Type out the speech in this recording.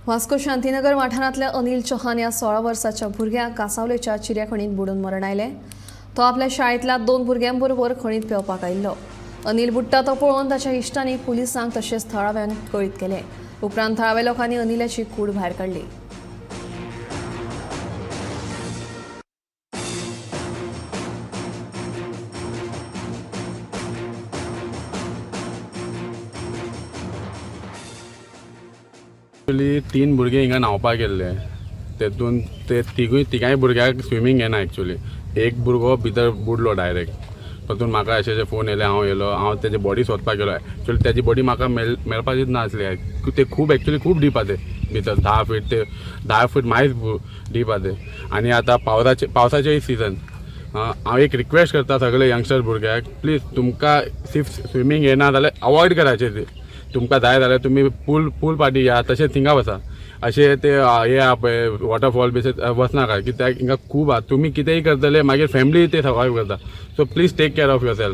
वास्को शांतीनगर वाठारांतल्या अनिल चौहान या 16 वर्साच्या भुरग्याक कांसावलेच्या चिऱ्या खणींत बुडून मरण आयलें। तो आपल्या शाळेंतल्या 2 भुरग्यांबरोबर खणींत पेंवपाक आयिल्लो। अनिल बुडटा तो पळोवन ताच्या इश्टांनी पुलिसांक तशेंच थळाव्यांक कळीत केलें। उपरांत थळाव्या लोकांनी अनिलाची कूड भायर काडली। एक्चुअली 3 भुरगे हिंगा न्हांवपाक गेल्ले, तेतून ते तिगांय भुरग्याक स्विमींग येना। एक्चुअली एक भुरगो भितर बुडलो डायरेक्ट। तातूंत म्हाका अशें फोन येयले, हांव तेजी बॉडी सोदपाक गेलो। एक्चुअली तेजी बॉडी म्हाका मेळपाचीच नासली। ते खूब डीप आहा भितर 10 फीट ते 10 फीट मायज डीप आहा ते। आनी आतां पावसाचें सीजन। हांव एक रिक्वेस्ट करता सगळे यंगस्टर भुरग्याक, प्लीज तुमकां सिर्फ स्विमींग येना जाल्यार अवॉयड कराचें। तुमकां जाय जाल्यार तुमी पूल पार्टी या, तशेंच थिंगा वचा। अशें ते हे आहा पळय वॉटरफॉल बी वचनाका, कित्याक हिंगा खूब आहा। तुमी कितेंय करतले मागीर फॅमिली ते सर्वायव करता। So please take care of your self.